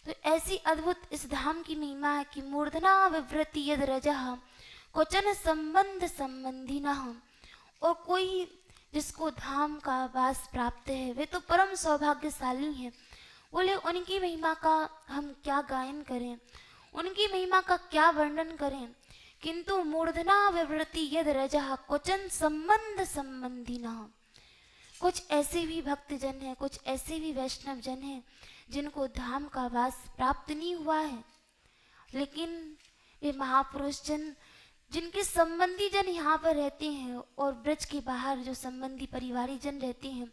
तो ऐसी अद्भुत इस धाम की महिमा है कि मूर्धना विवृति यद रजः क्वचन संबंध संबंधी न। और कोई जिसको धाम का वास प्राप्त है वे तो परम सौभाग्यशाली हैं। बोले उनकी महिमा का हम क्या गायन करें, उनकी महिमा का क्या वर्णन करें, किंतु मूर्धना विवृति यद रजः क्वचन संबंध संबंधी न। कुछ ऐसे भी भक्तजन हैं, कुछ ऐसे भी वैष्णव जन हैं जिनको धाम का वास प्राप्त नहीं हुआ है, लेकिन वे महापुरुष जन जिनके संबंधी जन यहाँ पर रहते हैं और ब्रज के बाहर जो संबंधी परिवारी जन रहते हैं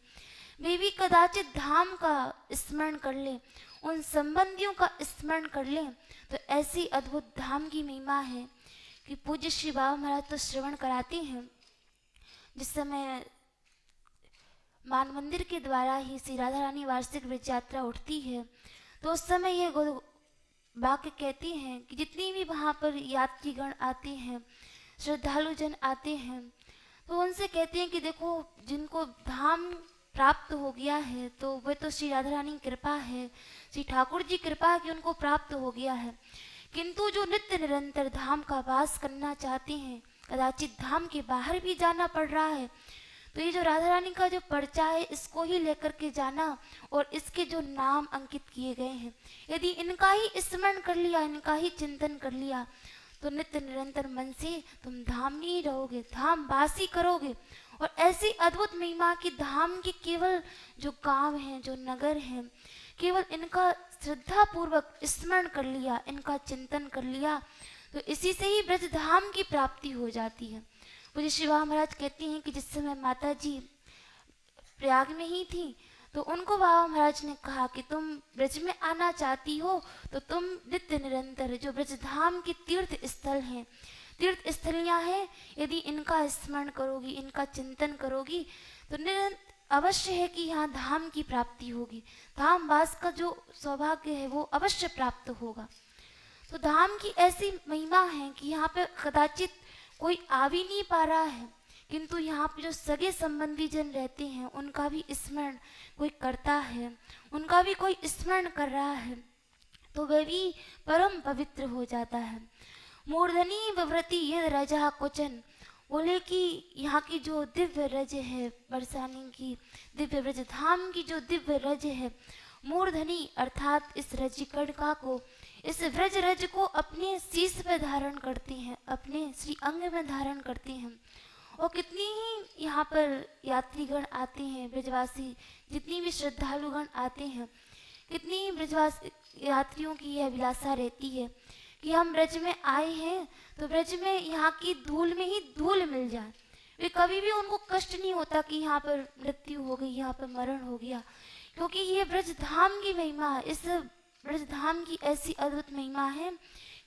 वे भी कदाचित धाम का स्मरण कर लें, उन संबंधियों का स्मरण कर लें, तो ऐसी अद्भुत धाम की महिमा है कि पूज्य श्री बाबा महाराज तो श्रवण कराते हैं। जिस समय मान मंदिर के द्वारा ही श्री राधा रानी वार्षिक ब्रज यात्रा उठती है तो उस समय ये वाक्य कहते हैं कि जितनी भी वहाँ पर यात्रीगण आते हैं, श्रद्धालु जन आते हैं, तो उनसे कहते हैं कि देखो जिनको धाम प्राप्त हो गया है तो वह तो श्री राधा रानी की कृपा है, श्री ठाकुर जी कृपा है कि उनको प्राप्त हो गया है, किंतु जो नित्य निरंतर धाम का वास करना चाहते हैं, कदाचित धाम के बाहर भी जाना पड़ रहा है, तो ये जो राधा रानी का जो पर्चा है इसको ही लेकर के जाना और इसके जो नाम अंकित किए गए हैं, यदि इनका ही स्मरण कर लिया, इनका ही चिंतन कर लिया, तो नित्य निरंतर मन से तुम धाम में ही रहोगे, धाम वासी करोगे। और ऐसी अद्भुत महिमा की धाम के केवल जो गांव हैं, जो नगर हैं, केवल इनका श्रद्धा पूर्वक स्मरण कर लिया, इनका चिंतन कर लिया, तो इसी से ही ब्रज धाम की प्राप्ति हो जाती है। पूज्य श्री बाबा महाराज कहती हैं कि जिस समय माता जी प्रयाग में ही थी तो उनको बाबा महाराज ने कहा कि तुम ब्रज में आना चाहती हो तो तुम नित्य निरंतर जो ब्रज धाम के तीर्थ स्थल हैं, तीर्थ स्थलियाँ हैं, यदि इनका स्मरण करोगी, इनका चिंतन करोगी तो अवश्य है कि यहाँ धाम की प्राप्ति होगी, धाम वास का जो सौभाग्य है वो अवश्य प्राप्त होगा। तो धाम की ऐसी महिमा है कि यहाँ पे कदाचित कोई आ भी नहीं पा रहा है, किंतु यहाँ पे जो सगे संबंधी जन रहते हैं उनका भी स्मरण कोई करता है, उनका भी कोई स्मरण कर रहा है, तो वह भी परम पवित्र हो जाता है। मूर्धनी विवृति यद रजः क्वचन, बोले कि यहाँ की जो दिव्य रज है, बरसाने की दिव्य ब्रज धाम की जो दिव्य रज है, मूर्धनी अर्थात इस रजकणिका को, इस व्रज रज को अपने शीश पे धारण करते हैं, अपने श्री अंग में धारण करते हैं। और कितनी ही यहाँ पर यात्रीगण आते हैं, ब्रजवासी जितनी भी श्रद्धालुगण आते हैं, कितनी ही ब्रजवासी यात्रियों की यह अभिलाषा रहती है कि हम ब्रज में आए हैं तो ब्रज में यहाँ की धूल में ही धूल मिल जाए। वे कभी भी उनको कष्ट नहीं होता कि यहाँ पर मृत्यु हो गई, यहाँ पर मरण हो गया, क्योंकि ये ब्रज धाम की महिमा है। इस ब्रज धाम की ऐसी अद्भुत महिमा है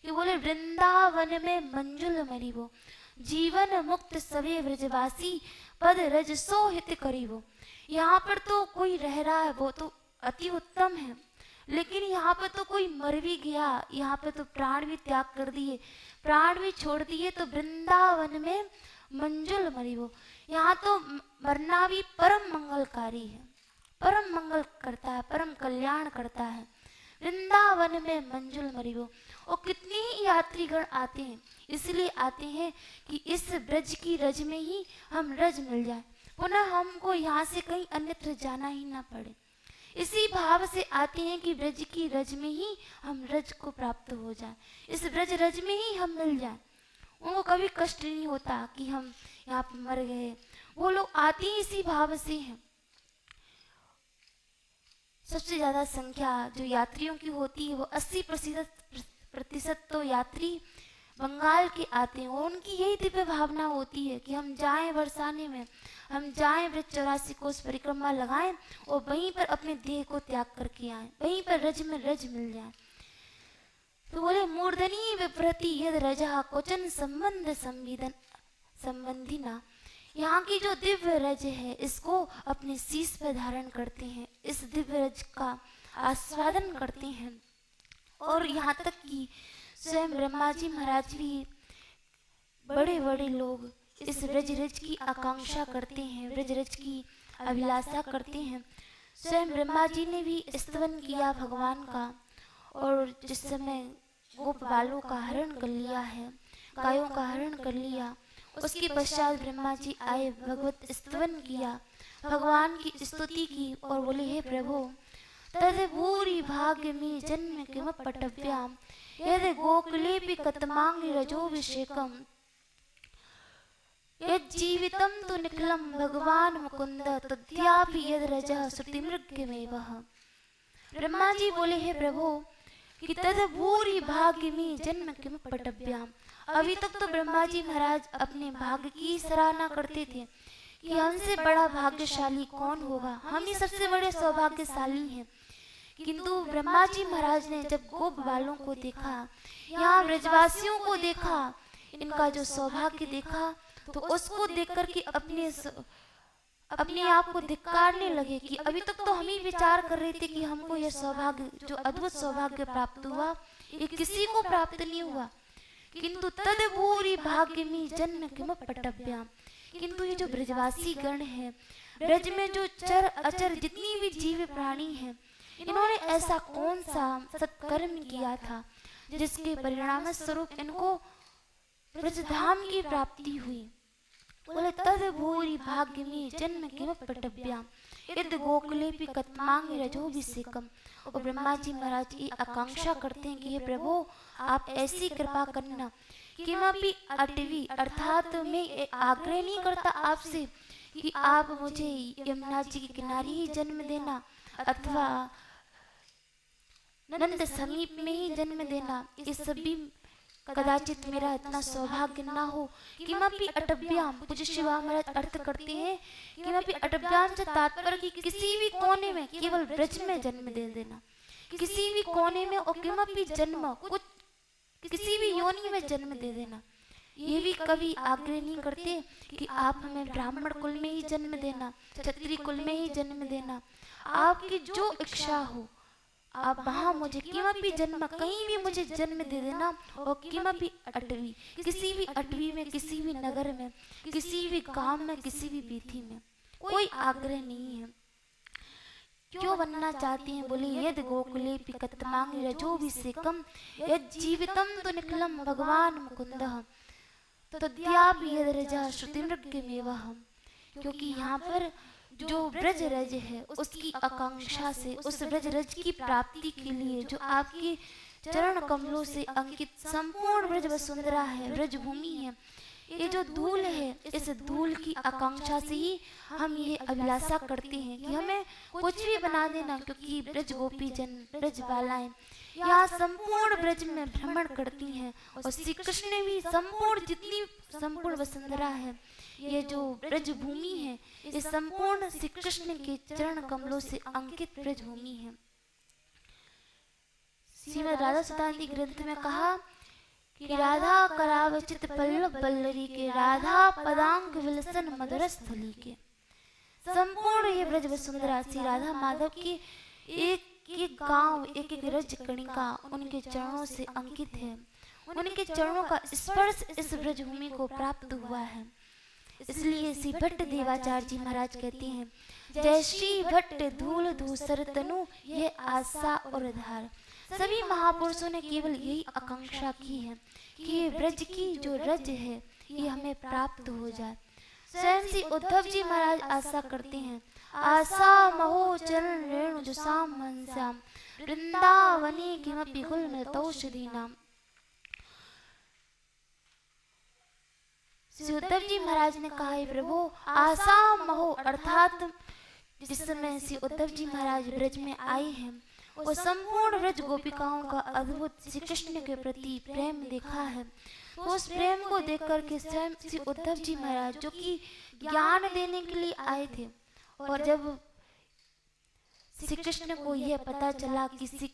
कि बोले वृंदावन में मंजुल मरीबो, जीवन मुक्त सवे ब्रजवासी, पद रज सो हित करीबो। यहाँ पर तो कोई रह रहा है वो तो अति उत्तम है, लेकिन यहाँ पर तो कोई मर भी गया, यहाँ पर तो प्राण भी त्याग कर दिए, प्राण भी छोड़ दिए, तो वृंदावन में मंजुल मरीबो, यहाँ तो मरना भी परम मंगलकारी है, परम मंगल करता है, परम कल्याण करता है। वृंदावन में मंजुल मरीबो। और कितने ही यात्रीगण आते हैं, इसलिए आते हैं कि इस ब्रज की रज में ही हम रज मिल जाए, पुनः हमको यहाँ से कहीं अन्यत्र जाना ही ना पड़े। इसी भाव से आते हैं कि ब्रज की रज में ही हम रज को प्राप्त हो जाए, इस ब्रज रज में ही हम मिल जाए। उनको कभी कष्ट नहीं होता कि हम यहाँ पर मर गए, वो लोग आते ही इसी भाव से हैं। सबसे ज़्यादा संख्या जो यात्रियों की होती है वो 80% तो यात्री बंगाल के आते हैं, और उनकी यही दिव्य भावना होती है कि हम जाएं बरसाने में, हम जाएं ब्रज 84 कोस परिक्रमा लगाएं और वहीं पर अपने देह को त्याग करके आएं, वहीं पर रज में रज मिल जाए। तो बोले मूर्धनी विप्रति यद रजः क्वचन संबंध संबंधी ना, यहाँ की जो दिव्य रज है इसको अपने शीश पर धारण करते हैं, इस दिव्य रज का आस्वादन करते हैं। और यहाँ तक कि स्वयं ब्रह्मा जी महाराज भी, बड़े बड़े लोग इस ब्रज रज की आकांक्षा करते हैं, ब्रज रज की अभिलाषा करते हैं। स्वयं ब्रह्मा जी ने भी स्तवन किया भगवान का, और जिस समय गोप बालों का हरण कर लिया है, गायों का हरण कर लिया, उसके पश्चात ब्रह्मा जी आए, भगवत स्तवन किया, भगवान की स्तुति की और बोले, हे प्रभु, तद भूरि भाग्य में जन्म किम पटव्याम यदि गोकुले कतमांग रजोभिषेकम यद जीवितम तो निखिलम भगवान मुकुंद तद्यापि यद रजः श्रुतिमृग्यमेवः। ब्रह्मा जी बोले, हे प्रभु, कि तद भूरि भाग्य में जन्म किम पटव्याम। अभी तक तो ब्रह्मा जी महाराज अपने भाग्य की सराहना करते थे कि हमसे बड़ा भाग्यशाली कौन होगा, हम ही सबसे बड़े सौभाग्यशाली हैं। किंतु ब्रह्मा जी महाराज ने जब गोप बालों को देखा, यहाँ ब्रजवासियों को देखा, इनका जो सौभाग्य देखा, तो उसको देखकर के अपने आप को धिक्कारने लगे कि अभी तक तो हम ही विचार कर रहे थे कि हमको यह सौभाग्य, जो अद्भुत सौभाग्य प्राप्त हुआ, ये किसी को प्राप्त नहीं हुआ। किंतु तद भूरि भाग्य में जन्म किम पटव्याम। किंतु ये जो ब्रजवासी गण है, ब्रज में जो चर अचर जितनी भी जीव प्राणी हैं, इन्होंने ऐसा कौन सा सत्कर्म किया था जिसके परिणाम स्वरूप इनको ब्रजधाम की प्राप्ति हुई। बोले, तद भूरि भाग्य में जन्म किम पटव्याम यद गोकुले कतमांग रजोभिषेकम। और ब्रह्मा जी महाराज ये आकांक्षा करते हैं कि हे प्रभु, आप ऐसी कृपा करना, किमपि अटवी, अर्थात मैं आग्रह नहीं करता आपसे कि आप मुझे यमुना जी के किनारे ही जन्म देना अथवा नंद समीप में ही जन्म देना, ये सभी कदाचित मेरा इतना सौभाग्य ना हो। किमपि अटव्याम, पूज्य शिवा महाराज अर्थ करते हैं, किमपि अटव्याम से तात्पर्य कि किसी भी कोने में, केवल ब्रज में जन्म दे देना, किसी भी कोने में, और किमपि जन्म, कुछ किसी भी योनि में जन्म दे देना। ये भी कभी आग्रह नहीं करते कि आप हमें ब्राह्मण कुल में ही जन्म देना, क्षत्रिय कुल में ही जन्म देना, आपकी जो इच्छा हो आप वहाँ मुझे किमपि जन्म, कहीं भी मुझे जन्म दे देना। और किमपि अटवी, किसी भी अटवी में, किसी भी नगर में, किसी भी गांव में, किसी भी वीथी में, कोई आग्रह नहीं है। क्यों बनना चाहते हैं? बोले, यद गोकुले कतमांग रजोभिषेकम यद जीवितम तो निखिलम भगवान मुकुंदः तद्यापि यद रजः श्रुतिमृग्यमेवः। क्योंकि यहाँ पर जो ब्रज रज है, उसकी आकांक्षा से, उस ब्रज रज की प्राप्ति के लिए जो आपके चरण कमलों से अंकित संपूर्ण ब्रज वसुंधरा है, ब्रज भूमि है, ये जो धूल है, इस धूल की आकांक्षा से ही हम ये अभिलाषा करते हैं कि हमें कुछ भी बना देना। क्योंकि ब्रज गोपी जन, ब्रज बालाएं यहाँ संपूर्ण ब्रज में भ्रमण करती हैं, और श्री कृष्ण ने भी संपूर्ण वसुंधरा है, ये जो ब्रज भूमि है, ये संपूर्ण श्री कृष्ण के चरण कमलों से अंकित ब्रज भूमि है। श्रीमद् राधा शताब्दी ग्रंथ में कहा कि राधा करावचित पल्लव बल्लरी के, राधा पदांग विलसन मधुर स्थली के। संपूर्ण ये ब्रज वसुंधरा श्री राधा माधव की एक एक गांव, एक एक रज कणिका उनके चरणों से अंकित है। उनके चरणों का स्पर्श इस ब्रज भूमि को प्राप्त हुआ है। इसलिए श्री भट्ट देवाचार्य जी महाराज कहते हैं, जय श्री भट्ट धूल धूसर तनु ये आशा और धार। सभी महापुरुषों ने केवल यही आकांक्षा की है कि ये ब्रज की जो रज है ये हमें प्राप्त हो जाए। स्वयं श्री उद्धव जी महाराज आशा करते हैं, आशा महो चरण रेणु जुसाम मनसाम वृंदावनी किमपि कुल मृतौषधीनाम। श्री उद्धव जी महाराज ने कहा, है प्रभु, आशा महो, अर्थात जिस समय श्री उद्धव जी महाराज ब्रज में आए हैं, वो संपूर्ण ब्रज गोपिकाओं का अद्भुत श्री कृष्ण के प्रति प्रेम देखा है। तो उस प्रेम को देख करके स्वयं श्री उद्धव जी महाराज, जो कि ज्ञान देने के लिए आए थे, और जब श्री कृष्ण को यह पता चला कि श्री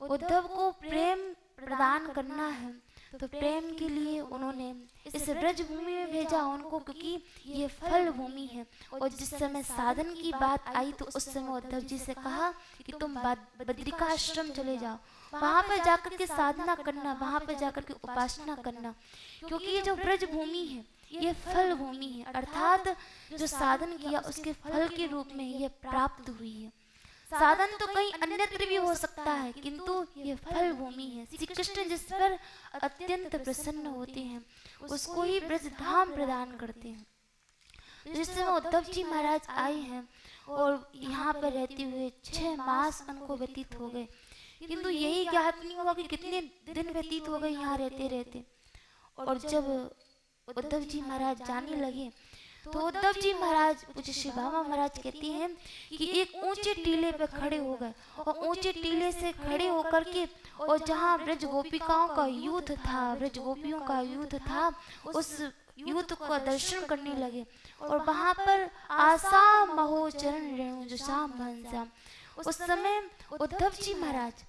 उद्धव को प्रेम प्रदान करना है, तो प्रेम के लिए उन्होंने इस ब्रज भूमि में भेजा उनको, क्योंकि ये फल भूमि है। और जिस समय साधन की बात आई तो उस समय उद्धव जी से कहा कि तुम बद्रिका आश्रम चले जाओ, वहां पर जाकर के साधना करना, वहां पर जाकर के उपासना करना, क्योंकि ये जो ब्रज भूमि है ये फल भूमि है, अर्थात जो साधन किया उसके फल के रूप में ये प्राप्त हुई है। साधन तो कहीं अन्यत्र भी हो सकता है, किंतु यह फल भूमि है। श्री कृष्ण जिस पर अत्यंत प्रसन्न होते हैं उसको ही ब्रज धाम प्रदान करते हैं। जिस समय उद्धव जी महाराज आए हैं और यहाँ पर रहते हुए 6 मास उनको व्यतीत हो गए, किंतु यही ज्ञात नहीं हुआ कि कितने दिन व्यतीत हो गए यहाँ रहते रहते। और जब उद्धव जी महाराज जाने लगे तो उद्धव जी महाराज पूज्य श्री बाबा महाराज कहते हैं कि एक ऊंचे टीले पर खड़े हो गए और ऊंचे टीले से खड़े होकर के और जहाँ ब्रज गोपिकाओं का युद्ध था, ब्रज गोपियों का युद्ध था, उस युद्ध का दर्शन करने लगे। और वहां पर आसाम महो चरण रेणु जो शाम मनसाम, उस समय उद्धव जी महाराज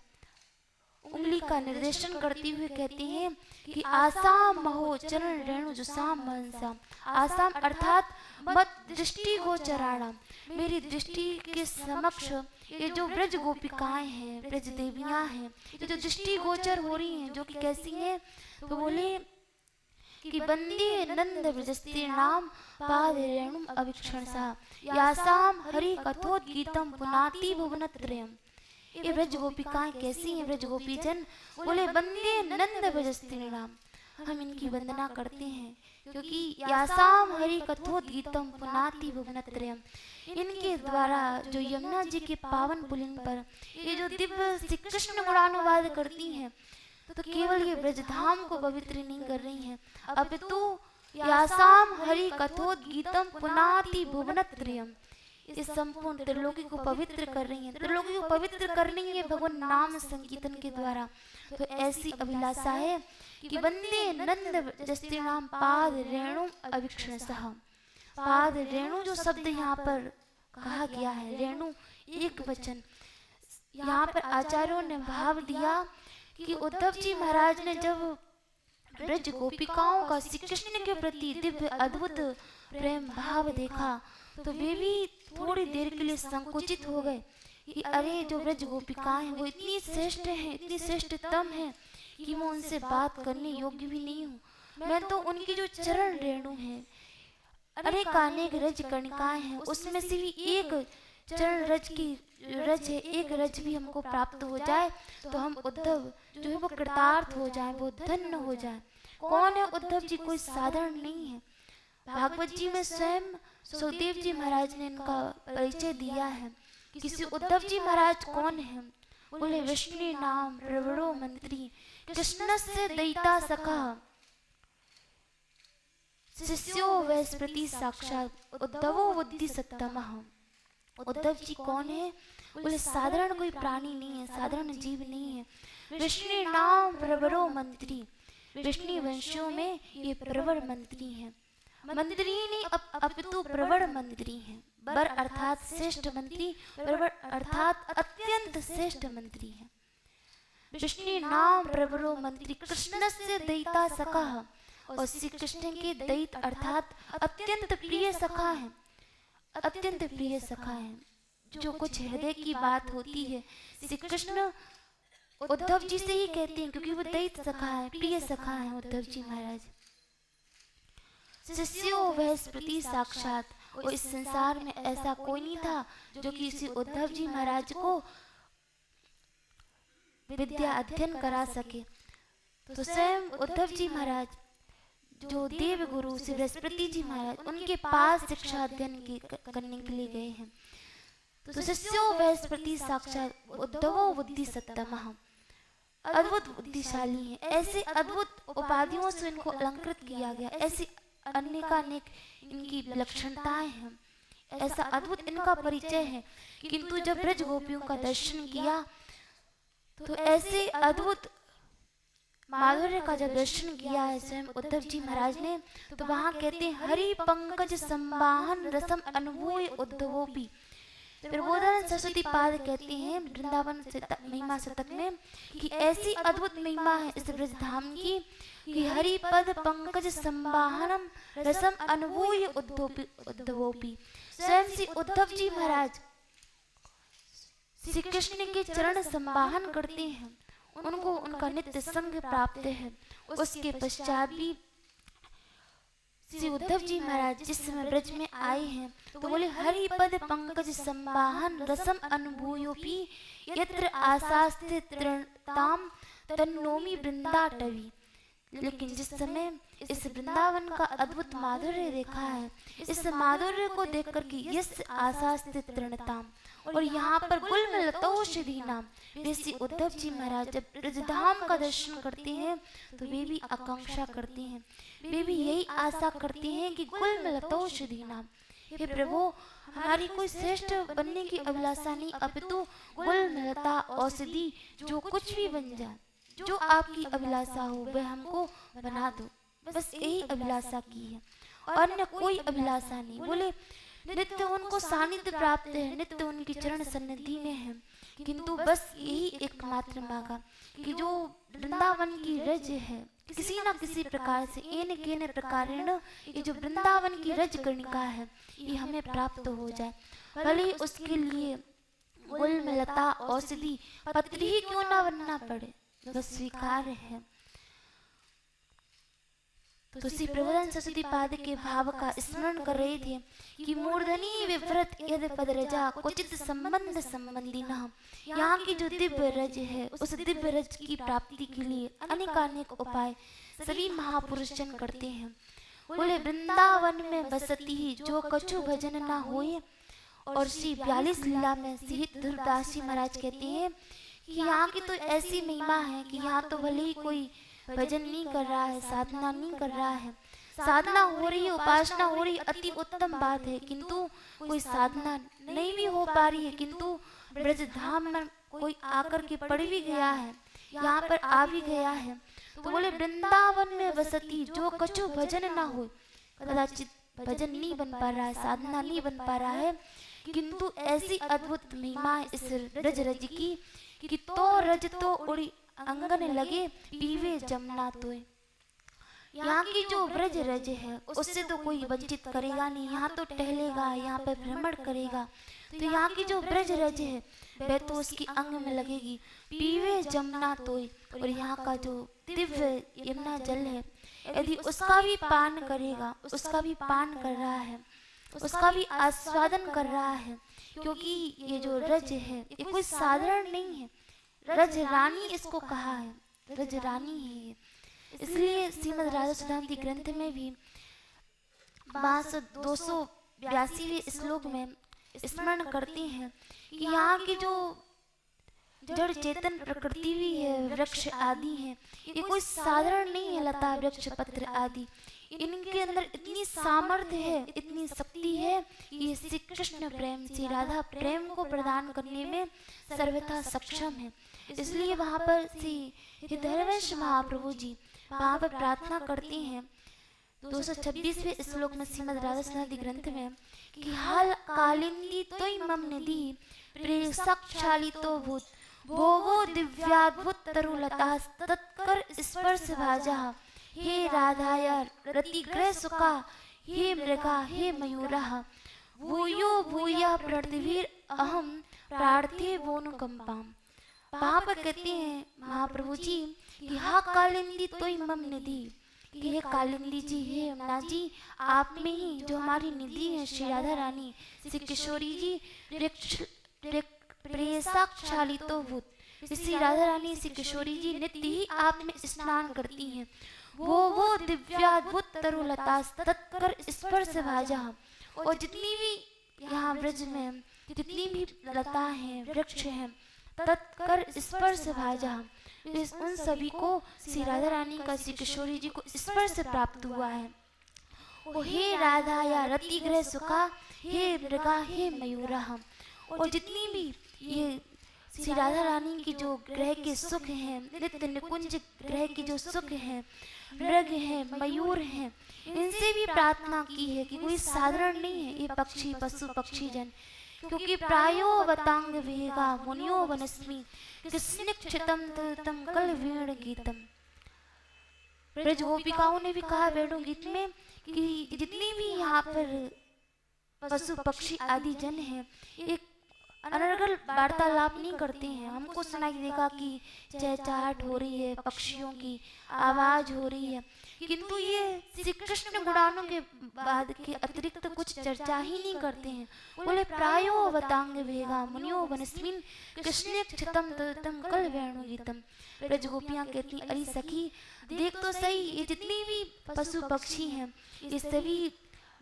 उंगली का निर्देशन करते हुए कहते हैं कि आसाम महो चरण रेणु जो शाम मनसाम। आसाम अर्थात मत दृष्टि गोचराणाम, मेरी दृष्टि के समक्ष ये जो ब्रज गोपिकाएं हैं, ब्रज देवियां हैं, ये जो दृष्टि गोचर हो रही हैं, जो कि कैसी हैं, तो बोले कि बंदी नंद ब्रजस्ते नाम पाद रेणुम अविक्षण सा यासाम हरि कथोद्गीतम पुनाति भुवनत्रयम्। ये ब्रज गोपिकाएं कैसी हैं, ब्रज गोपीजन बोले बंदे नंद ब्रजस्ते नाम, हम इनकी वंदना करते हैं क्योंकि यासाम हरि कथोद्गीतम पुनाति भुवनत्रयम्, इनके द्वारा जो यमुना जी के पावन पुलिन पर ये जो दिव्य श्री कृष्ण गुणानुवाद करती हैं, तो केवल ये ब्रजधाम को पवित्र नहीं कर रही हैं, अपितु यासाम हरि कथोद्गीतम पुनाति भुवनत्रयम्, इस संपूर्ण त्रिलोकी को पवित्र कर रही हैं। त्रिलोकी को पवित्र कर रही है भगवान नाम संकीर्तन के द्वारा। तो ऐसी अभिलाषा है कि वंदे नंद जस्ते नाम पाद रेणु अविक्षण सह। पाद रेणु जो शब्द यहाँ पर कहा गया है, रेणु एक वचन, यहाँ पर आचार्यों ने भाव दिया कि उद्धव जी महाराज ने जब ब्रज गोपिकाओं का श्री कृष्ण के प्रति दिव्य अद्भुत प्रेम भाव देखा तो वे भी थोड़ी देर के लिए संकुचित हो गए कि अरे जो ब्रज गोपिकाएं हैं वो इतनी श्रेष्ठ हैं, इतनी श्रेष्ठतम हैं कि मैं उनसे बात करने योग्य भी नहीं हूँ। मैं तो उनकी जो चरण रेणु है, अनेक रज कणिकाएं हैं, उसमें से भी एक चरण रज की रज है, एक रज भी हमको प्राप्त हो जाए तो हम उद्धव जो है वो कृतार्थ हो जाए, वो धन्य हो जाए। कौन है उद्धव जी? कोई साधारण नहीं है। भागवत जी में स्वयं सुखदेव जी महाराज ने इनका परिचय दिया है। किसी उद्धव जी महाराज कौन है? बोले विष्णु नाम प्रवरो मंत्री कृष्ण से दैता सखा शिष्यो वैस्पति साक्षात उद्धवो बुद्धि सत्तमः। उद्धव जी कौन है? बोले साधारण कोई प्राणी नहीं है, साधारण जीव नहीं है। विष्णु नाम प्रवरो मंत्री, विष्णु वंशों में ये प्रवर मंत्री हैं। मंत्री नहीं अपितु प्रवर मंत्री हैं। बर अर्थात श्रेष्ठ मंत्री, प्रवर अर्थात अत्यंत श्रेष्ठ मंत्री हैं। विष्णु नाम प्रवरो मंत्री कृष्ण से दैता सखा, और श्री कृष्ण के दैत अर्थात अत्यंत प्रिय सखा है, अत्यंत प्रिय सखा है। जो कुछ हृदय की बात होती है श्री कृष्ण उद्धव जी से ही कहते हैं, क्योंकि वो दैत सखा है, प्रिय सखा है उद्धव जी महाराज। शिष्यो वह स्मृति साक्षात, और इस संसार में ऐसा कोई नहीं था जो कि इसी उद्धव जी महाराज को विद्या अध्ययन करा सके। तो स्वयं उद्धव जी महाराज जो देव गुरु श्री बृहस्पति जी महाराज, उनके पास शिक्षा अध्ययन करने के लिए गए हैं। तो शिष्यो वह स्मृति साक्षात उद्धवो बुद्धि सत्तमः, अद्भुत बुद्धिशाली हैं। ऐसे अद्भुत उपाधियों से इनको अलंकृत किया गया, ऐसी अनेकानेक इनकी विलक्षणताएं हैं, ऐसा अद्भुत इनका परिचय है। किंतु जब ब्रज गोपियों का दर्शन किया तो ऐसे अद्भुत माधुर्य का जब दर्शन किया है स्वयं उद्धव जी महाराज ने, तो वहां कहते हैं हरि पंकज संवाहन रसम अनुभूय उद्धवोपि। प्रबोधानंद सरस्वती पाद कहते हैं वृंदावन महिमा शतक में कि ऐसी अद्भुत महिमा है इस ब्रज धाम की कि हरि पद पंकज संवाहनम रसम अनुभूय उद्धवोपि। स्वयं श्री उद्धव जी महाराज श्री कृष्ण के चरण संवाहन करते हैं, उनको उनका नित्य संग प्राप्त है। उसके पश्चात भी श्री उद्धव जी महाराज जिस समय ब्रज में आए हैं तो बोले हरि पद पंकज संवाहन रसम अनुभूयोपि यत्र आसास्ते तृणताम तन्नोमि वृंदाटवी। लेकिन जिस समय इस वृंदावन का अद्भुत माधुर्य देखा है, इस माधुर्य को देख कर के यस आसास्ते तृणताम और यहाँ पर गुलमलतोषधि नाम ऋषि उद्धव जी महाराज जब ब्रजधाम का दर्शन करते हैं तो वे भी आकांक्षा करते हैं, वे भी यही आशा करते हैं कि गुलमलतोषधि नाम, हे प्रभु हमारी कोई श्रेष्ठ बनने की अभिलाषा नहीं, अपितु गुलमलता औषधि जो कुछ भी बन जाए, जो आपकी अभिलाषा हो वह हमको बना दो, बस यही अभिलाषा की है, अन्य कोई अभिलाषा नहीं। बोले नित्य उनको सानिध्य प्राप्त है, नित्य उनकी चरण सन्निधि में है, किंतु बस यही एकमात्र मांगा कि जो वृंदावन की रज है किसी न किसी प्रकार से एन केन प्रकारेण ये जो वृंदावन की रज कर्णिका है ये हमें प्राप्त हो जाए, भले उसके लिए गुलमलता औषधि पत्र ही क्यों ना बनना पड़े, बस स्वीकार है। तो श्री प्रबोधन सरस्वती पाद के भाव का स्मरण कर रहे थे कि मूर्धनी विव्रत यद पदरजा क्वचित संबंध संबंधी न, यहाँ की जो दिव्य रज है उस दिव्य रज की प्राप्ति के लिए अनेकानेक उपाय सभी महापुरुष जन करते हैं। बोले वृंदावन में बसती ही जो कछु भजन ना होए, और श्री 42 लीला में श्री ध्रुवदास जी महाराज कहते हैं कि यहाँ की तो ऐसी महिमा है कि यहाँ तो भले ही कोई भजन नहीं कर रहा है, साधना नहीं कर रहा है, साधना हो रही है, उपासना हो रही है, अति उत्तम बात है, किंतु कोई साधना नहीं भी हो पा रही है, किंतु ब्रज धाम में कोई आकर के पड़ भी गया है, यहाँ पर आ भी गया है। तो बोले वृंदावन में बसती जो कछु भजन ना हो, कदाचित भजन नहीं बन पा रहा है, साधना नहीं बन पा रहा है, किंतु ऐसी अद्भुत महिमा है इस रज रज की कि तो रज तो उड़ी अंगन लगे पीवे जमुना तोय। यहाँ की जो ब्रज रज है उससे तो कोई वंचित करेगा नहीं, यहाँ तो टहलेगा, यहाँ पर भ्रमण करेगा, तो यहाँ की जो ब्रज रज है वह तो उसकी अंग में लगेगी, पीवे जमुना तोय। और यहाँ का जो दिव्य यमुना जल है यदि उसका भी पान करेगा, उसका भी पान कर रहा है, उसका भी आस्वादन कर रहा है, क्योंकि ये जो रज है ये कोई साधारण नहीं है, रज रानी इसको कहा है, रज रानी है ये। इसलिए श्रीमद् राधा सुधांति ग्रंथ में भी 282वें श्लोक में स्मरण करते हैं कि यहाँ की जो जड़ चेतन प्रकृति भी है, वृक्ष आदि है, ये कोई साधारण नहीं है, लता वृक्ष पत्र आदि, इनके अंदर इतनी सामर्थ्य है, इतनी शक्ति है, ये श्री कृष्ण प्रेम, श्री राधा प्रेम को प्रदान करने में सर्वथा सक्षम है। इसलिए वहाँ पर श्री हृदयवंश महाप्रभु जी वहाँ पर प्रार्थना करते हैं 226वें श्लोक में श्रीमद् राधा सुधांति ग्रंथ में कि हाल कालिंदी तोय मम निधि प्रिय साक्षालितो भूत भोगो दिव्याद्भुत तरुलता तत्कर स्पर्श भाजा, हे राधाया रतिग्रह सुखा, हे मृगा हे मयूरा, भूयो भूया पृथ्वीर अहम प्रार्थे वोनुकंपाम। वहाँ पर कहते हैं महाप्रभु जी कि हा कालिंदी तोय मम निधि, कि हे कालिंदी जी, हे यमुना जी, आप में ही जो हमारी निधि है श्री राधा रानी, श्री किशोरी जी प्रिय साक्षालितो भूत, श्री राधा रानी श्री किशोरी जी नित्य ही आप में स्नान करती हैं, वो दिव्याद्भुत तरुलता तत्कर स्पर्श भाजा। और जितनी भी यहाँ ब्रज में जितनी भी लता है, वृक्ष है, तत्कर स्पर्श भाजा, उन सभी को श्री राधा रानी का श्री किशोरी जी को स्पर्श प्राप्त हुआ है। ओ हे राधा या रतिग्रह सुखा, हे मृगा हे मयूरा। और जितनी भी ये श्री राधा रानी की जो ग्रह के सुख हैं, नित्य निकुंज ग्रह की जो सुख है, मृग है, मयूर है, इनसे भी प्रार्थना की है कि कोई साधारण नहीं है ये पक्षी पशु पक्षी जन, क्योंकि प्रायो वतांग वेगा मुनियो वनस्मी कृष्णिक्षितम तम कल वेण गीतम। ब्रज गोपिकाओं ने भी कहा वेणु गीत में कि जितनी भी यहाँ पर पशु पक्षी आदि जन है, एक अनर्गल वार्तालाप नहीं करते हैं। हमको सुनाई देगा कि चहचहाट हो रही है, पक्षियों की आवाज हो रही है, किंतु ये श्री कृष्ण गुणानों के बाद के अतिरिक्त कुछ चर्चा ही नहीं करते हैं। बोले प्रायो अवतांग वेगा मुनियो वनस्मिन कृष्ण क्षतम तम कल वेणु गीतम। ब्रज गोपियां कहती, अरे सखी देख तो सही, ये जितनी भी पशु पक्षी हैं ये सभी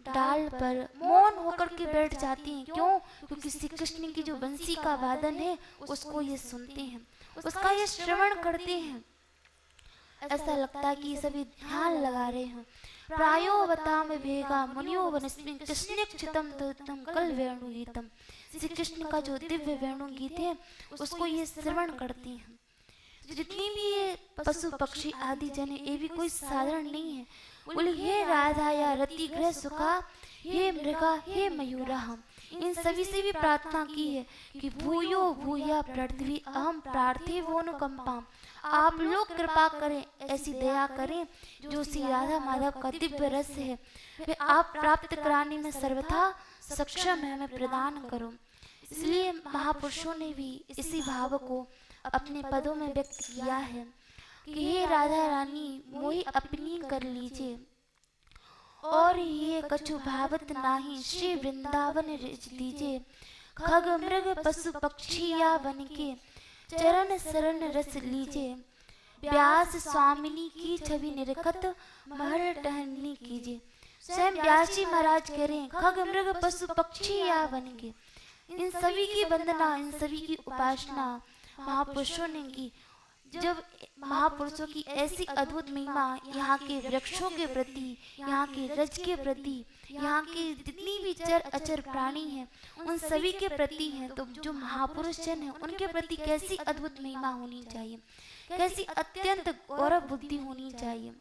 डाल पर मौन होकर के बैठ जाती हैं। क्यों? क्योंकि श्री कृष्ण की जो बंसी का वादन है उसको ये सुनते हैं, उसका ये श्रवण करते हैं। ऐसा लगता है कि ये सभी ध्यान लगा रहे हैं। प्रायो बताम भेगा मुनियो वनस्मिन कृष्ण क्षितम तम कल वेणु गीतम। श्री कृष्ण का जो दिव्य वेणु गीत है उसको ये श्रवण करते हैं। जितनी भी ये पशु पक्षी आदि जन है ये भी कोई साधारण नहीं है। बोले हे राधा या रति ग्रह सुखा, हे मृगा, हे मयूरा, हम इन सभी से भी प्रार्थना की है कि भूयो भूया पृथ्वी अहम प्रार्थे वो अनुकंपा। आप लोग कृपा करें, ऐसी दया करें जो श्री राधा माधव का दिव्य रस है वे आप प्राप्त कराने में सर्वथा सक्षम है, हमें प्रदान करो। इसलिए महापुरुषों ने भी इसी भाव को अपने पदों में व्यक्त किया है कि हे राधा रानी मोहि अपनी कर लीजिए, और ये कछु भावत नाही श्री वृंदावन रिझ दीजिए। खग मृग पशु पक्षी या वन के चरण शरण रस लीजिए। व्यास स्वामिनी की छवि निरखत महल टहलनी कीजिए। स्वयं व्यास जी महाराज कह रहे हैं खग मृग पशु पक्षी या वन के, इन सभी की वंदना, इन सभी की उपासना महापुरुषों ने की। जब महापुरुषों की ऐसी अद्भुत महिमा यहाँ के वृक्षों के प्रति, यहाँ के रज के प्रति, यहाँ के जितनी भी चर अचर प्राणी हैं उन सभी के प्रति है, तो जो महापुरुष जन है उनके प्रति कैसी अद्भुत महिमा होनी चाहिए, कैसी अत्यंत गौरव बुद्धि होनी चाहिए।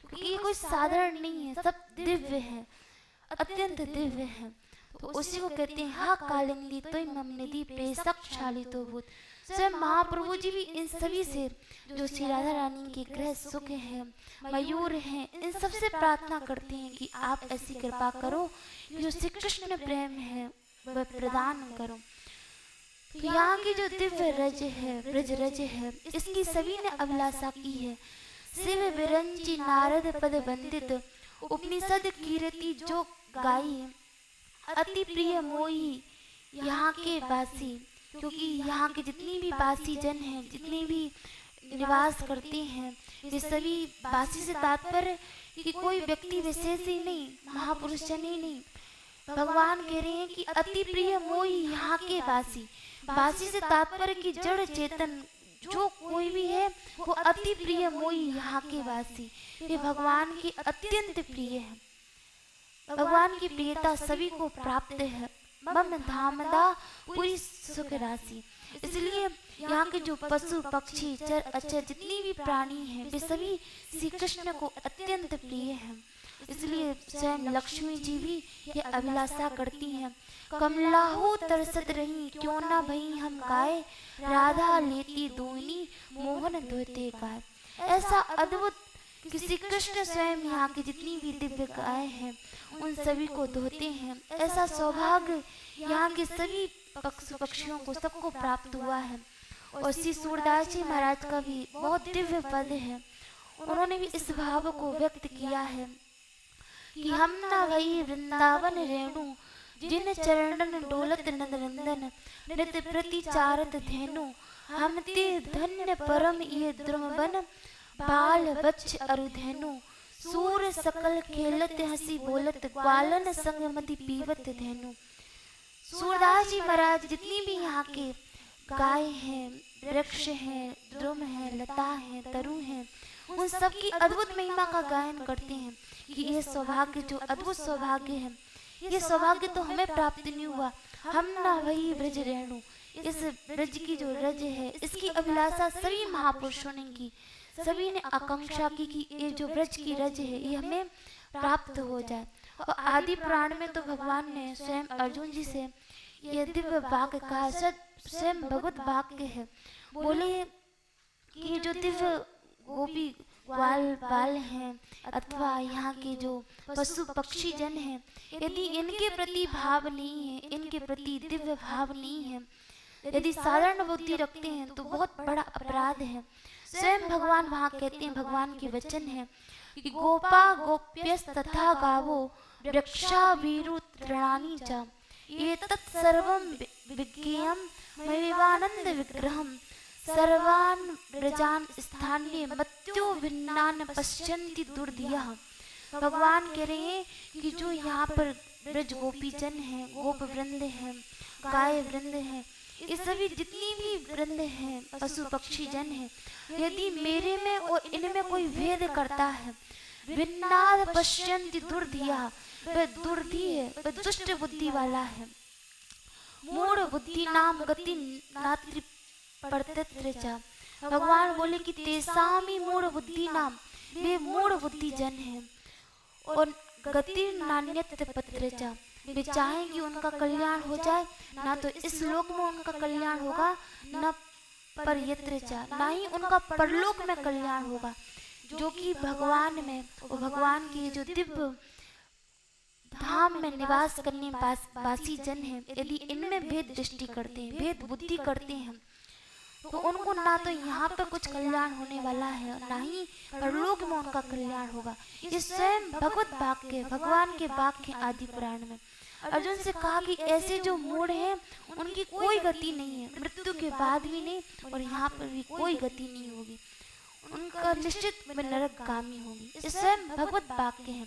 क्योंकि ये कोई साधारण नहीं है, सब दिव्य है, अत्यंत दिव्य है। तो उसी को कहते हैं हा कालिंदी तो मम निधि पेशकशाली तो भूत। स्वयं महाप्रभु जी भी इन सभी से जो श्री राधा रानी के गृह सुख है, मयूर हैं, इन सबसे प्रार्थना करते हैं कि आप ऐसी कृपा करो जो श्री कृष्ण प्रेम है वह प्रदान करो। तो यहाँ की जो दिव्य रज है, ब्रज रज है, इसकी सभी ने अभिलाषा की है। शिव विरंची नारद पद वंदित उपनिषद कीर्ति जो गाई, अति प्रिय मोही यहाँ के वासी। क्योंकि यहाँ के जितनी भी वासी जन हैं, जितने भी निवास करते हैं, ये सभी वासी से तात्पर्य कि कोई व्यक्ति विशेष ही नहीं, महापुरुष जन ही नहीं। भगवान कह रहे हैं कि अति प्रिय मोही यहाँ के वासी। वासी से तात्पर्य कि जड़ चेतन जो कोई भी है वो अति प्रिय मोही यहाँ के वासी, ये भगवान की अत्यंत प्रिय है। भगवान की प्रियता सभी को प्राप्त है। मम धामदा पूरी सुख राशि। इसलिए यहाँ के जो पशु पक्षी चर अचर जितनी भी प्राणी हैं वे सभी श्री कृष्ण को अत्यंत प्रिय हैं। इसलिए स्वयं लक्ष्मी जी भी ये अभिलाषा करती हैं, कमलाहू तरसत रही क्यों ना भई हम गाए, राधा लेती दोनी मोहन धोते गाय। ऐसा अद्भुत कि श्री कृष्ण स्वयं यहाँ की जितनी भी दिव्य गाय हैं उन सभी को धोते हैं। ऐसा सौभाग्य यहाँ के सभी पक्षियों को सबको प्राप्त हुआ है। और श्री सूरदास जी महाराज का भी बहुत दिव्य पद है, उन्होंने भी इस भाव को व्यक्त किया है कि हम ना वही वृंदावन रेणु, जिन चरणन डोलत नंदनंदन, नित प्रति चारत धेनु, हम ते धन्य परम ये द्रुमवन, बाल बच्च अरुधेनु, सूर सकल खेलत हंसी बोलत, ग्वालन संग मति पीवत धेनु। सूरदास जी महाराज जितनी भी यहाँ के गाय हैं, वृक्ष हैं, द्रुम है, लता है, तरु है, उन सब की अद्भुत महिमा का गायन करते हैं कि ये सौभाग्य जो अद्भुत सौभाग्य है, ये सौभाग्य तो हमें प्राप्त नहीं हुआ। हम ना वही ब्रज रेणु, इस ब्रज की जो रज है इसकी अभिलाषा सभी महापुरुषों ने की, सभी ने आकांक्षा की कि ये जो ब्रज की रज है ये हमें प्राप्त हो जाए। और आदि पुराण में तो भगवान ने स्वयं अर्जुन जी से ये दिव्य वाक्य कहा, स्वयं भगवत वाक्य है। बोले कि जो दिव्य ग्वाल बाल हैं अथवा यहाँ के जो पशु पक्षी जन हैं, यदि इनके प्रति भाव नहीं है, इनके प्रति दिव्य भाव नहीं है, यदि साधारण बुद्धि रखते हैं तो बहुत बड़ा अपराध है। स्वयं भगवान वहाँ कहते हैं, भगवान के वचन है कि गोपा गोप्यस तथा गावो वृक्षा वीरु तृणानि च ये तत्सर्वं विज्ञेयं मयैवानंद विग्रहम् सर्वान् व्रजान् स्थान्ये मत्यो भिन्नान् पश्यन्ति दुर्धियः। भगवान कह रहे हैं कि जो यहाँ पर ब्रज गोपी जन हैं, गोप वृंद हैं, गाय वृंद हैं, ये सभी जितनी भी वृंद हैं, पशु पक्षी जन हैं, यदि मेरे में और इनमें कोई भेद करता है, भिन्नाद पश्यन्ति दुर्धियः, वह दुर्धि है, वह दुष्ट बुद्धि वाला है। मूढ़ बुद्धि नाम गति नात्रि परतत्र। भगवान बोले कि तेसामी मूढ़ बुद्धि नाम, वे मूढ़ बुद्धि जन है, और गति नान्यत्र पत्र, वे चाहें कि उनका कल्याण हो जाए, ना तो इस लोक में उनका कल्याण होगा, न परयत्र, ना ही उनका परलोक में कल्याण होगा। जो कि भगवान में और भगवान की जो दिव्य धाम में निवास करने वासी जन हैं, यदि इनमें भेद दृष्टि करते हैं, भेद बुद्धि करते हैं, तो उनको ना तो यहाँ पर कुछ कल्याण होने वाला है, ना ही परलोक में उनका कल्याण होगा। ये स्वयं भगवत वाक्य, भगवान के वाक्य आदि पुराण में अर्जुन से कहा कि ऐसे जो मूढ़ हैं उनकी कोई गति नहीं है, मृत्यु के बाद भी नहीं और यहाँ पर भी कोई गति नहीं होगी, उनका निश्चित में नरकगामी होगी। ये स्वयं भगवत वाक्य है,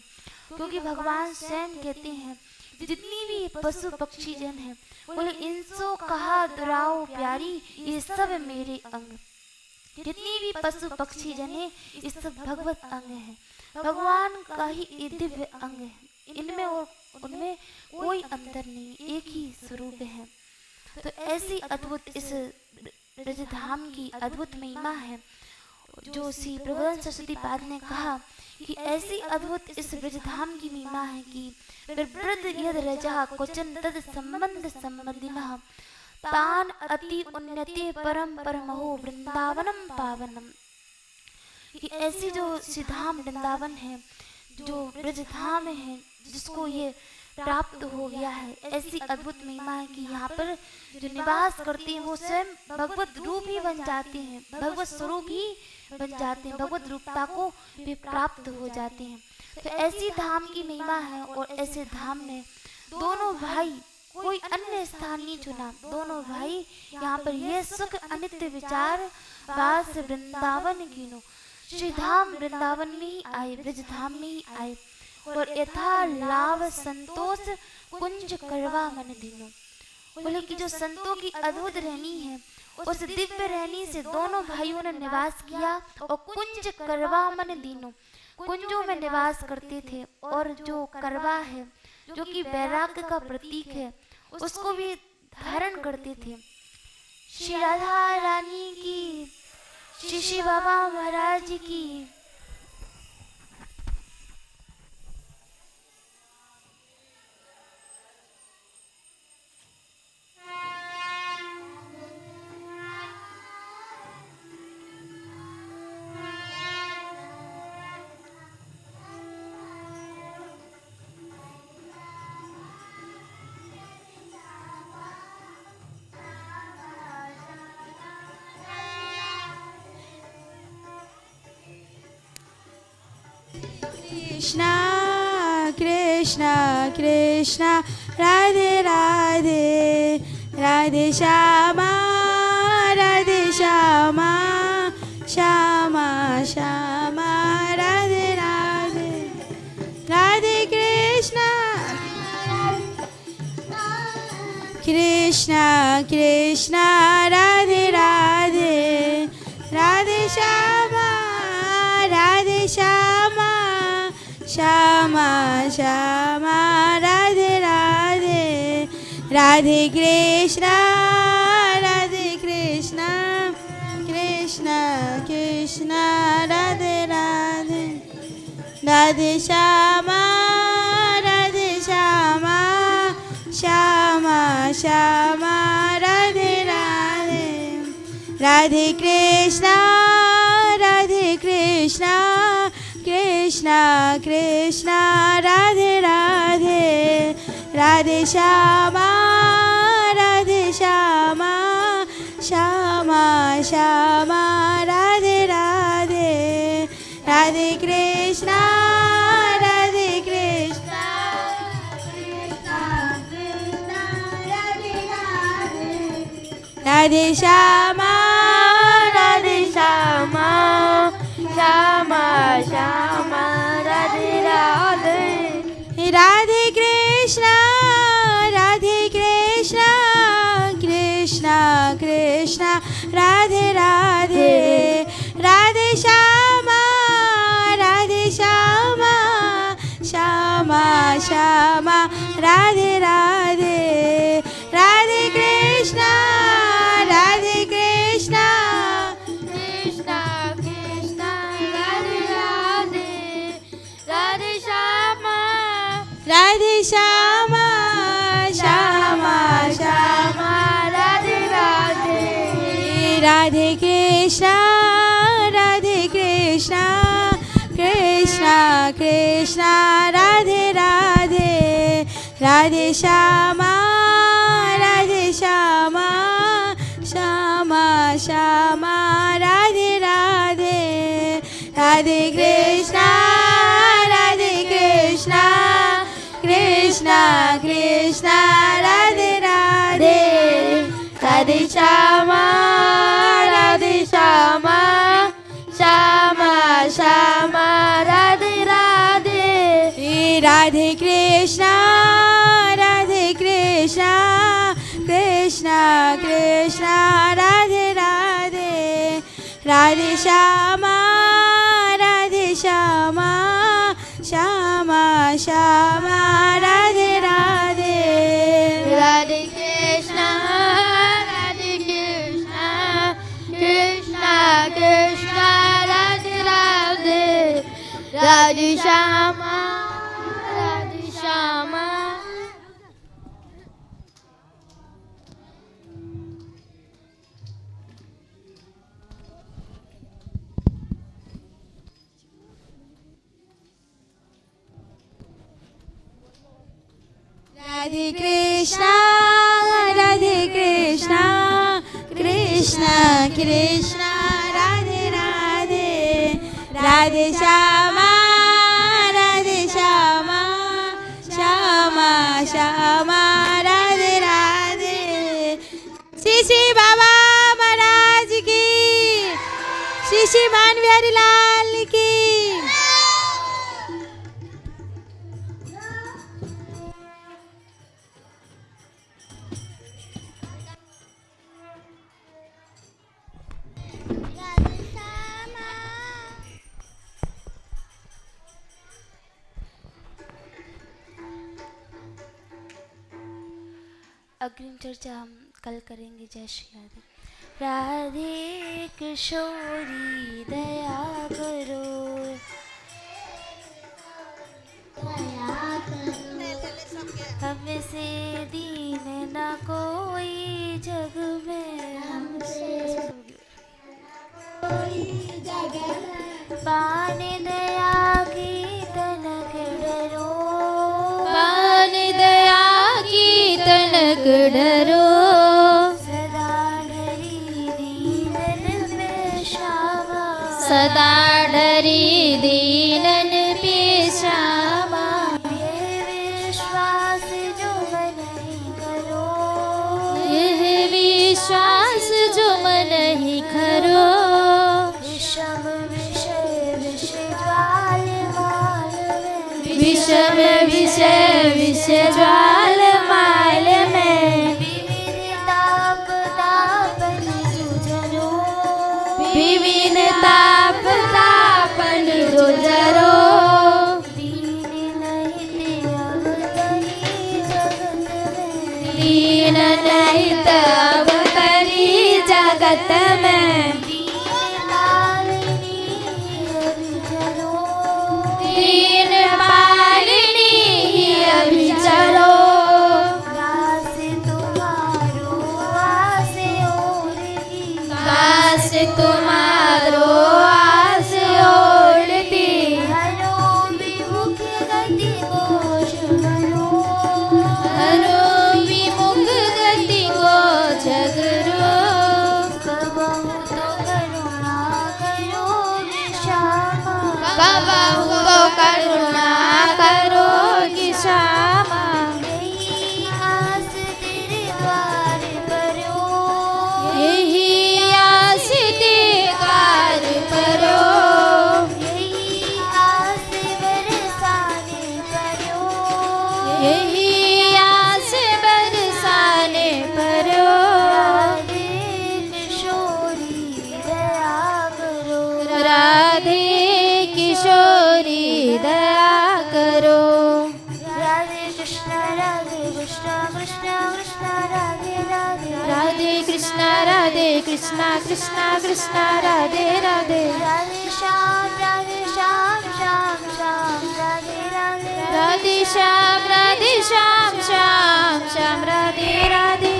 क्योंकि भगवान स्वयं कहते हैं जितनी भी पशु पक्षी जन हैं, बोले इनसो कहा दुराओ प्यारी, ये सब मेरे अंग। जितनी भी पशु पक्षी जन है, ये सब भगवत अंग है, भगवान का ही ये दिव्य अंग है, इनमें और उनमें कोई अंतर नहीं, एक ही स्वरूप है। तो ऐसी अद्भुत इस ब्रजधाम की अद्भुत महिमा है, जो श्री प्रबोधन सरस्वती पाद ने कहा कि ऐसी अद्भुत इस ब्रजधाम की महिमा है कि ब्रज यद रजा क्वचन तद संबंध संबंधिनः तान अति उन्नति परम परमहो वृंदावनम पावनम। कि ऐसी जो श्रीधाम वृंदावन है, जो ब्रजधाम है, जिसको ये प्राप्त हो गया है, ऐसी अद्भुत महिमा है कि यहाँ पर जो निवास करते हैं वो स्वयं भगवत रूप ही बन जाते हैं, भगवत स्वरूप ही बन जाते हैं, भगवत रूपता को भी प्राप्त हो जाते हैं। तो ऐसी धाम की महिमा है, और ऐसे धाम में दोनों भाई कोई अन्य स्थान नहीं चुना, दोनों भाई यहाँ पर यह सुख अनित्य विचार वास वृंदावन कीनो, श्रीधाम वृंदावन में ही आए, ब्रजधाम में ही आए, और यथा लाभ संतोष कुंज करवा मन दिनो। बोले कि जो संतों की अद्भुत रहनी है, उस दिव्य रहनी से दोनों भाइयों ने निवास किया, और कुंज करवा मन दिनो, कुंजों में निवास करते थे, और जो करवा है जो कि वैराग्य का प्रतीक है, उसको भी धारण करते थे। श्री राधा रानी की, श्री श्री बाबा महाराज की। Krishna Krishna Krishna Radhe Radhe Radhe Shama Radhe Shama Shama Shama Radhe Radhe Radhe Krishna Krishna Krishna Radhe Radhe Radhe Shama Radhe Shama Shama Shama Radhe Radhe Radhe Krishna Radhe Krishna Krishna Krishna Radhe Radhe Radhe Shama Radhe Shama Shama Shama Radhe Radhe Radhe Krishna Radhe Krishna Krishna Krishna Radhe Radhe Radhe Shyama Shyama Shyama Radhe Radhe Radhe Krishna Radhe Krishna Krishna Krishna Radhe Radhe Radhe Shyama Shyama Shyama Radhe Radhe Radhe Krishna Krishna Krishna Radhe Radhe Radhe Shyama Shyama Shyama Radhe Radhe Radhe Krishna Krishna Krishna Radhe Radhe Radhe Shyama Shyama Shyama Radhe Radhe Radhe Krishna Krishna Krishna Radhe Radhe Radhe Shyama Shyama Shyama Radhe Radhe Radhe Krishna Krishna Krishna Radhe Radhe Radhe Shyama Shyama Radhe Radhe Radhe Krishna Krishna Krishna Radhe Radhe Radhe Shyama Shyama Radhe Radhe Radhe Krishna Krishna Krishna Radhe Radhe Radhe Shyama Radhe Krishna Krishna Krishna Radhe Radhe Radhe Shyama Shyama Radhe Radhe Shri Baba Maharaj की श्री मानविहारी लाल की अग्रिम चर्चा हम कल करेंगे। जय श्री राधे। राधे किशोरी दया करो, हमसे दीन न कोई जग में, पान दया की तनक डरो, पान दया की तनक डरो, सदा डरी दीनन पेशावा, सदा डरी दीनन पेशावा, ये विश्वास जो मन ही करो, यह विश्वास जो मन ही करो, विषम विषय विषय ज्वाल माल में, विषम विषय विषय ज्वाल माल में, विविध ताप तापन जुझरो, विभिन्न ताप तापन जुझरो, दीन नहीं अवतरी जगत में, दीन रहित अवतरी जगत में, दीन पालिनी अभिचरो, कबहू तो करुणा करोगी श्यामा। यही आस तेरे द्वार पर हो, यही आस दीवार पर हो, यही आस बरसाने पर हो, यही आस बरसाने पर हो। राधे किशोरी दया करो, राधे किशोरी दया करो। राधे कृष्ण कृष्ण कृष्ण राधे राधे, राधे कृष्ण कृष्ण कृष्ण राधे राधे। राधे श्याम श्याम श्याम राधे राधे, राधे श्याम श्याम श्याम राधे राधे।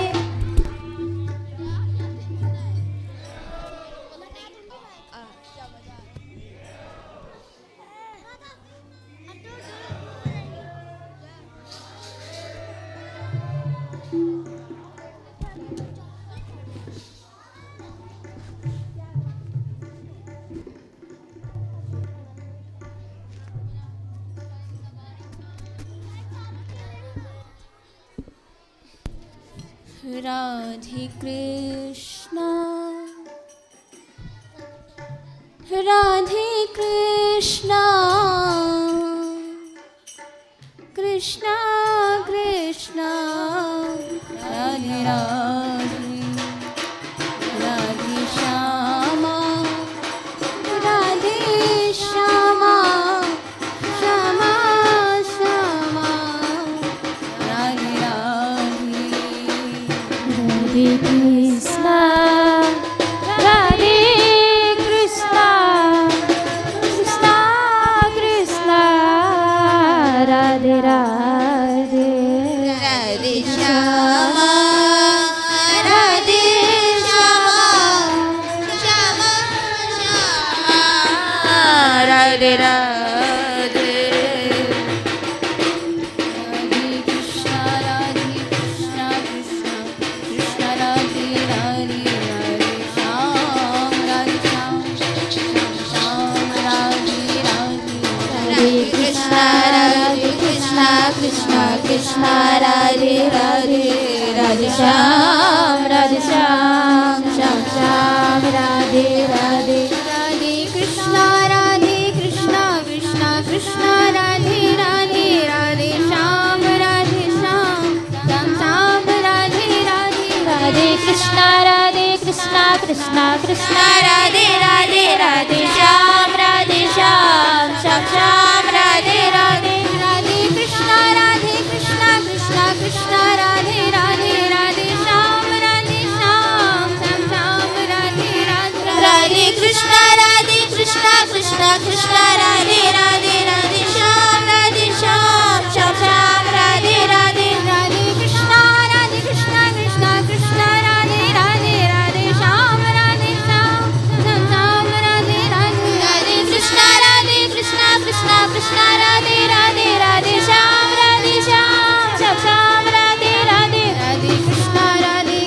राधे कृष्णा राधे कृष्णा कृष्णा कृष्णा राधे राधे। राधे श्यामा राधे श्यामा श्यामा श्यामा राधे राधे। राधे कृष्णा राधे कृष्णा कृष्णा कृष्णा राधे राधे। राधे श्यामा राधे श्यामा श्यामा श्यामा राधे राधे। राधे कृष्णा कृष्णा कृष्णा राधे राधे राधे श्याम राधे श्याम श्याम राधे राधे। राधे कृष्णा कृष्णा कृष्णा राधे राधे। राधे श्याम श्याम श्याम राधे राधे। राधे कृष्णा कृष्णा कृष्णा राधे राधे राधे श्याम श्याम श्याम राधे राधे। राधे कृष्णा कृष्णा कृष्णा राधे राधे राधे श्याम श्याम श्याम राधे राधे। राधे कृष्णा कृष्णा कृष्णा राधे राधे राधे श्याम श्याम श्याम राधे राधे। राधे कृष्णा कृष्णा कृष्णा राधे राधे राधे श्याम श्याम श्याम राधे राधे। राधे कृष्णा कृष्णा कृष्णा राधे राधे राधे श्याम श्याम श्याम राधे राधे। राधे कृष्णा कृष्णा कृष्णा राधे राधे राधे श्याम श्याम श्याम राधे राधे। राधे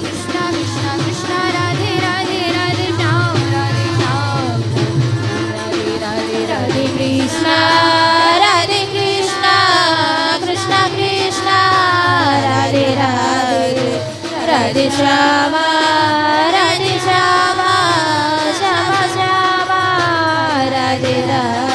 कृष्णा कृष्णा कृष्णा राधे राधे राधे श्याम श्याम राधे राधे। राधे कृष्णा कृष्णा कृष्णा राधे राधे। राधे श्यामा श्यामा श्यामा श्यामा राधे राधे।